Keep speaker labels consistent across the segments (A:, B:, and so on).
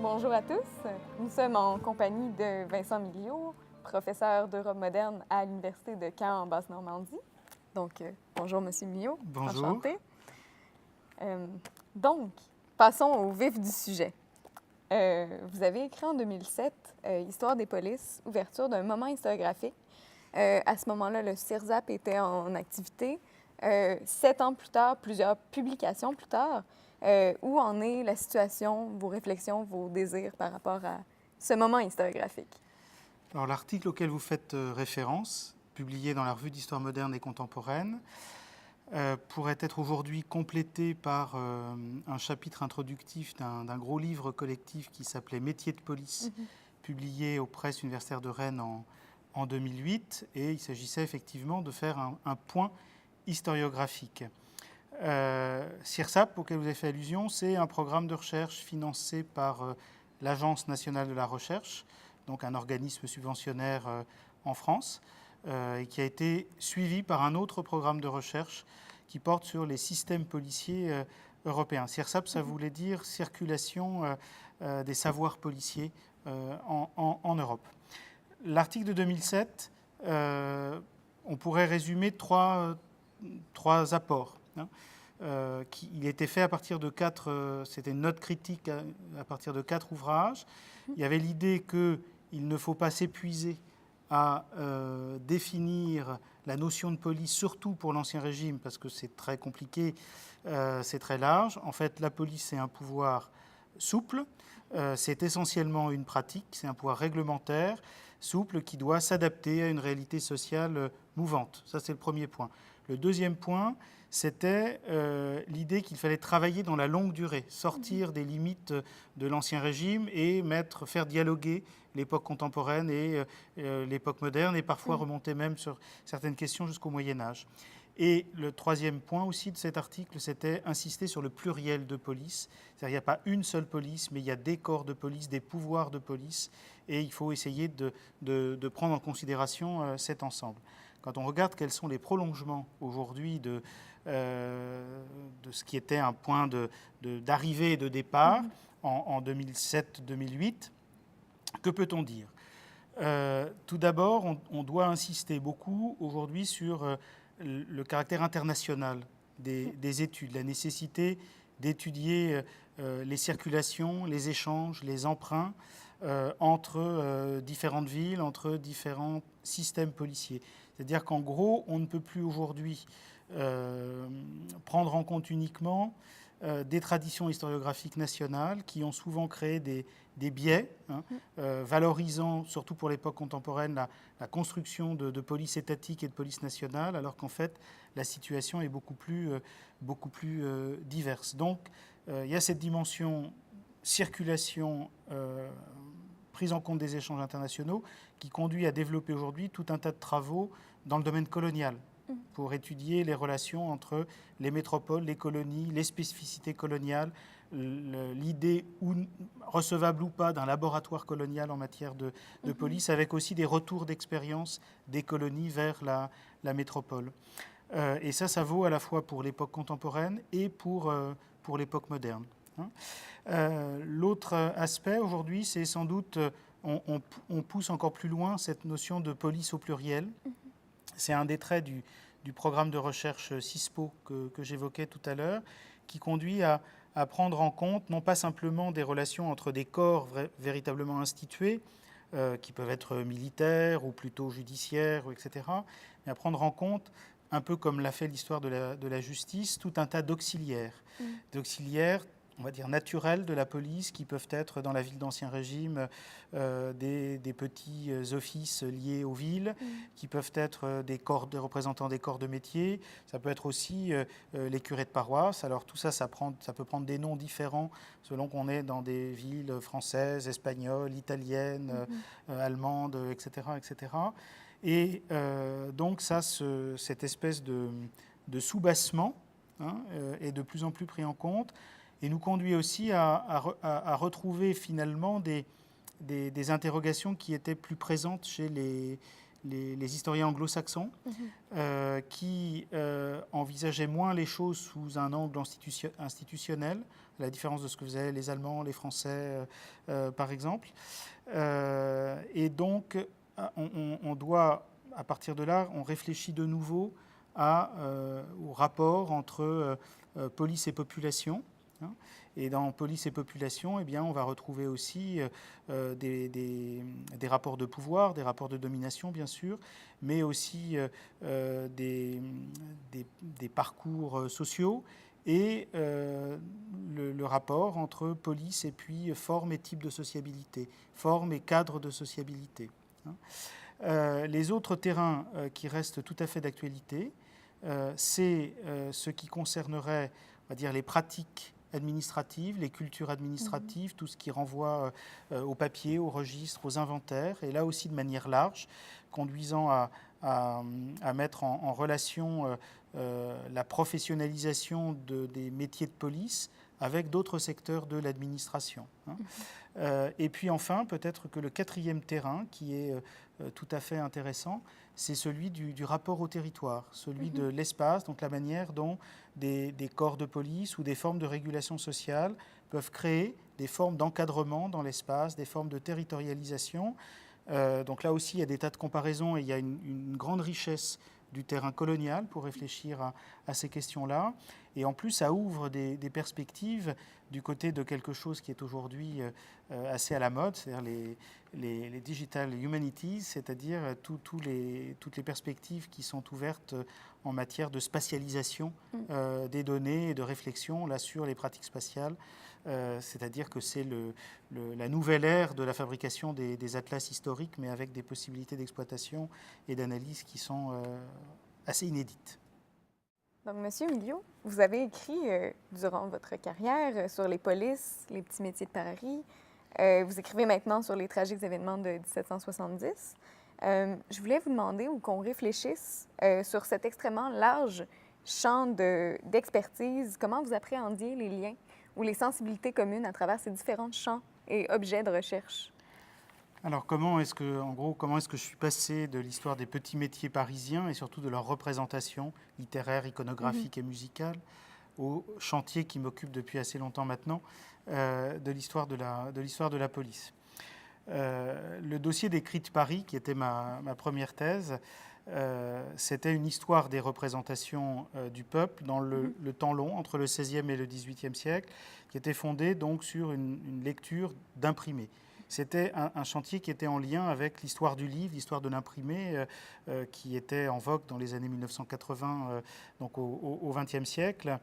A: Bonjour à tous. Nous sommes en compagnie de Vincent Miliot, professeur d'Europe moderne à l'Université de Caen en Basse-Normandie. Donc, bonjour, Monsieur Miliot.
B: Bonjour.
A: Enchanté. Donc, passons au vif du sujet. Vous avez écrit en 2007 Histoire des polices, ouverture d'un moment historiographique. À ce moment-là, le CIRSAP était en activité. 7 ans plus tard, plusieurs publications plus tard, où en est la situation, vos réflexions, vos désirs par rapport à ce moment historiographique?
B: Alors, l'article auquel vous faites référence, publié dans la Revue d'Histoire moderne et contemporaine, pourrait être aujourd'hui complété par un chapitre introductif d'un gros livre collectif qui s'appelait Métiers de police, publié aux presses universitaires de Rennes en 2008. Et il s'agissait effectivement de faire un point historiographique. CIRSAP, auquel vous avez fait allusion, c'est un programme de recherche financé par l'Agence nationale de la recherche, donc un organisme subventionnaire en France, et qui a été suivi par un autre programme de recherche qui porte sur les systèmes policiers européens. CIRSAP, ça voulait dire circulation des savoirs policiers en Europe. L'article de 2007, on pourrait résumer trois apports. Il était fait à partir de c'était une note critique à partir de 4 ouvrages. Il y avait l'idée qu'il ne faut pas s'épuiser à définir la notion de police, surtout pour l'Ancien Régime, parce que c'est très compliqué, c'est très large. En fait, la police, c'est un pouvoir souple, c'est essentiellement une pratique, c'est un pouvoir réglementaire, souple, qui doit s'adapter à une réalité sociale mouvante. Ça, c'est le premier point. Le deuxième point, c'était l'idée qu'il fallait travailler dans la longue durée, sortir des limites de l'Ancien Régime et faire dialoguer l'époque contemporaine et l'époque moderne, et parfois remonter même sur certaines questions jusqu'au Moyen-Âge. Et le troisième point aussi de cet article, c'était insister sur le pluriel de police. C'est-à-dire qu'il n'y a pas une seule police, mais il y a des corps de police, des pouvoirs de police, et il faut essayer de prendre en considération cet ensemble. Quand on regarde quels sont les prolongements aujourd'hui de ce qui était un point d'arrivée et de départ en 2007-2008, que peut-on dire ? Tout d'abord, on doit insister beaucoup aujourd'hui sur le caractère international des études, la nécessité d'étudier les circulations, les échanges, les emprunts entre différentes villes, entre différents systèmes policiers. C'est-à-dire qu'en gros, on ne peut plus aujourd'hui prendre en compte uniquement des traditions historiographiques nationales qui ont souvent créé des biais, valorisant, surtout pour l'époque contemporaine, la construction de police étatique et de police nationale, alors qu'en fait, la situation est beaucoup plus diverse. Donc, il y a cette dimension circulation, prise en compte des échanges internationaux, qui conduit à développer aujourd'hui tout un tas de travaux dans le domaine colonial, pour étudier les relations entre les métropoles, les colonies, les spécificités coloniales, l'idée recevable ou pas d'un laboratoire colonial en matière de police, avec aussi des retours d'expérience des colonies vers la métropole. Et ça vaut à la fois pour l'époque contemporaine et pour l'époque moderne. L'autre aspect aujourd'hui, c'est sans doute, on pousse encore plus loin cette notion de police au pluriel. C'est un des traits du programme de recherche CISPO que j'évoquais tout à l'heure, qui conduit à prendre en compte non pas simplement des relations entre des corps véritablement institués, qui peuvent être militaires ou plutôt judiciaires, etc., mais à prendre en compte, un peu comme l'a fait l'histoire de la justice, tout un tas d'auxiliaires. D'auxiliaires, on va dire, naturels de la police, qui peuvent être dans la ville d'Ancien Régime des petits offices liés aux villes, qui peuvent être des représentants des corps de métier. Ça peut être aussi les curés de paroisse. Alors tout ça, ça peut prendre des noms différents selon qu'on est dans des villes françaises, espagnoles, italiennes, allemandes, etc., etc. Et donc ça, cette espèce de soubassement est de plus en plus pris en compte, et nous conduit aussi à retrouver finalement des interrogations qui étaient plus présentes chez les historiens anglo-saxons qui envisageaient moins les choses sous un angle institutionnel, à la différence de ce que faisaient les Allemands, les Français, par exemple. Et donc, on doit, à partir de là, on réfléchit de nouveau au rapport entre police et population. Hein. Et dans police et population, eh bien, on va retrouver aussi des rapports de pouvoir, des rapports de domination, bien sûr, mais aussi des parcours sociaux et le rapport entre police et puis forme et type de sociabilité, forme et cadre de sociabilité. Hein. Les autres terrains qui restent tout à fait d'actualité, c'est ce qui concernerait, on va dire, les pratiques administratives, les cultures administratives, tout ce qui renvoie au papier, au registre, aux inventaires, et là aussi de manière large, conduisant à mettre en relation la professionnalisation des métiers de police avec d'autres secteurs de l'administration. Hein. Et puis enfin, peut-être que le quatrième terrain, qui est tout à fait intéressant, c'est celui du rapport au territoire, celui de l'espace, donc la manière dont des corps de police ou des formes de régulation sociale peuvent créer des formes d'encadrement dans l'espace, des formes de territorialisation. Donc là aussi, il y a des tas de comparaisons et il y a une grande richesse du terrain colonial pour réfléchir à ces questions-là. Et en plus, ça ouvre des perspectives du côté de quelque chose qui est aujourd'hui assez à la mode, c'est-à-dire les digital humanities, c'est-à-dire toutes les perspectives qui sont ouvertes en matière de spatialisation des données et de réflexion là, sur les pratiques spatiales. C'est-à-dire que c'est la nouvelle ère de la fabrication des atlas historiques, mais avec des possibilités d'exploitation et d'analyse qui sont assez inédites.
A: Donc, Monsieur Miliau, vous avez écrit durant votre carrière sur les polices, les petits métiers de Paris. Vous écrivez maintenant sur les tragiques événements de 1770. Je voulais vous demander ou qu'on réfléchisse sur cet extrêmement large champ d'expertise. Comment vous appréhendiez les liens ou les sensibilités communes à travers ces différents champs et objets de recherche?
B: Alors, comment est-ce que je suis passé de l'histoire des petits métiers parisiens et surtout de leur représentation littéraire, iconographique et musicale au chantier qui m'occupe depuis assez longtemps maintenant de l'histoire de la police. Le dossier des cris de Paris, qui était ma première thèse, c'était une histoire des représentations du peuple dans le temps long, entre le XVIe et le XVIIIe siècle, qui était fondée donc sur une lecture d'imprimés. C'était un chantier qui était en lien avec l'histoire du livre, l'histoire de l'imprimé, qui était en vogue dans les années 1980, donc au XXe siècle.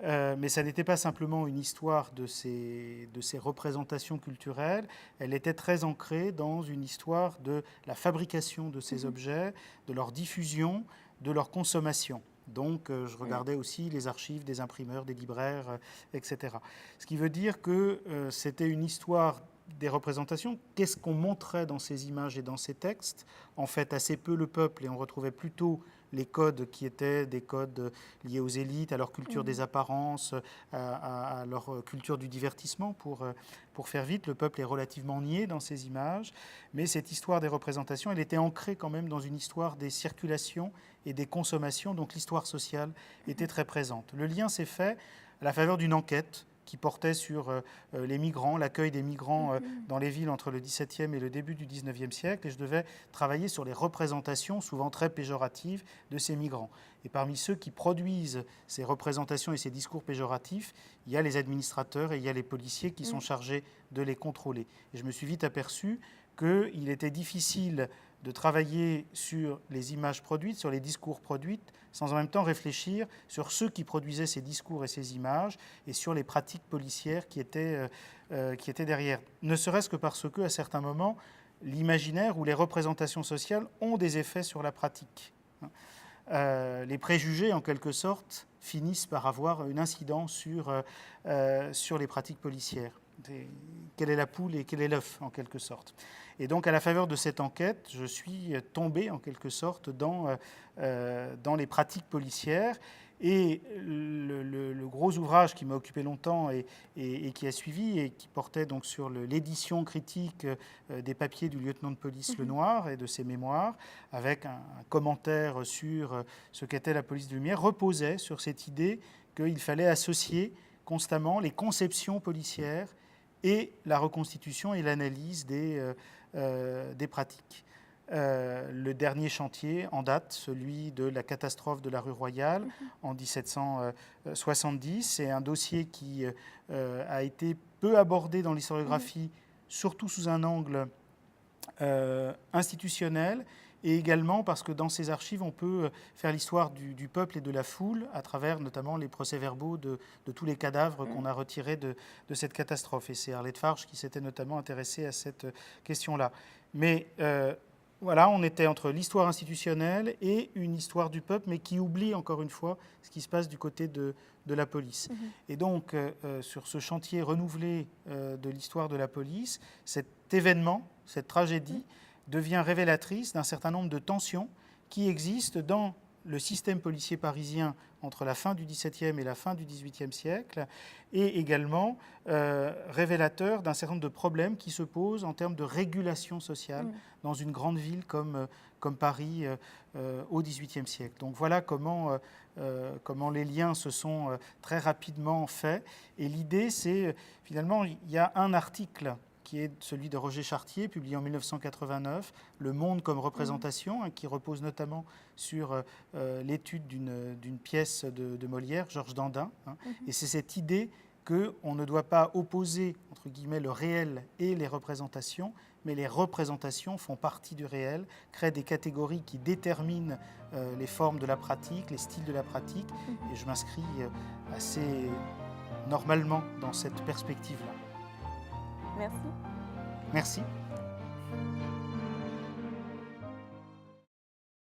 B: Mais ça n'était pas simplement une histoire de ces représentations culturelles, elle était très ancrée dans une histoire de la fabrication de ces objets, de leur diffusion, de leur consommation. Donc, je regardais aussi les archives des imprimeurs, des libraires, etc. Ce qui veut dire que c'était une histoire des représentations. Qu'est-ce qu'on montrait dans ces images et dans ces textes? En fait, assez peu le peuple, et on retrouvait plutôt les codes qui étaient des codes liés aux élites, à leur culture des apparences, à leur culture du divertissement. Pour faire vite, le peuple est relativement nié dans ces images, mais cette histoire des représentations, elle était ancrée quand même dans une histoire des circulations et des consommations, donc l'histoire sociale était très présente. Le lien s'est fait à la faveur d'une enquête qui portait sur les migrants, l'accueil des migrants dans les villes entre le XVIIe et le début du XIXe siècle. Et je devais travailler sur les représentations, souvent très péjoratives, de ces migrants. Et parmi ceux qui produisent ces représentations et ces discours péjoratifs, il y a les administrateurs et il y a les policiers qui sont chargés de les contrôler. Et je me suis vite aperçu qu'il était difficile de travailler sur les images produites, sur les discours produits, sans en même temps réfléchir sur ceux qui produisaient ces discours et ces images et sur les pratiques policières qui étaient derrière. Ne serait-ce que parce que, à certains moments, l'imaginaire ou les représentations sociales ont des effets sur la pratique. Les préjugés, en quelque sorte, finissent par avoir une incidence sur les pratiques policières. Quelle est la poule et quel est l'œuf, en quelque sorte. Et donc, à la faveur de cette enquête, je suis tombé, en quelque sorte, dans les pratiques policières. Et le gros ouvrage qui m'a occupé longtemps et qui a suivi et qui portait donc sur l'édition critique des papiers du lieutenant de police Lenoir et de ses mémoires, avec un commentaire sur ce qu'était la police de lumière, reposait sur cette idée qu'il fallait associer constamment les conceptions policières et la reconstitution et l'analyse des pratiques. Le dernier chantier en date, celui de la catastrophe de la rue Royale en 1770. C'est un dossier qui a été peu abordé dans l'historiographie, surtout sous un angle institutionnel, et également parce que dans ces archives, on peut faire l'histoire du peuple et de la foule à travers notamment les procès-verbaux de tous les cadavres qu'on a retirés de cette catastrophe. Et c'est Arlette Farge qui s'était notamment intéressée à cette question-là. Mais voilà, on était entre l'histoire institutionnelle et une histoire du peuple, mais qui oublie encore une fois ce qui se passe du côté de la police. Et donc, sur ce chantier renouvelé de l'histoire de la police, cet événement, cette tragédie, devient révélatrice d'un certain nombre de tensions qui existent dans le système policier parisien entre la fin du XVIIe et la fin du XVIIIe siècle, et également révélateur d'un certain nombre de problèmes qui se posent en termes de régulation sociale dans une grande ville comme Paris au XVIIIe siècle. Donc voilà comment les liens se sont très rapidement faits. Et l'idée, c'est finalement, il y a un article qui est celui de Roger Chartier, publié en 1989, Le monde comme représentation, qui repose notamment sur l'étude d'une pièce de Molière, Georges Dandin. Et c'est cette idée qu'on ne doit pas opposer, entre guillemets, le réel et les représentations, mais les représentations font partie du réel, créent des catégories qui déterminent les formes de la pratique, les styles de la pratique, et je m'inscris assez normalement dans cette perspective-là.
A: Merci.
B: Merci.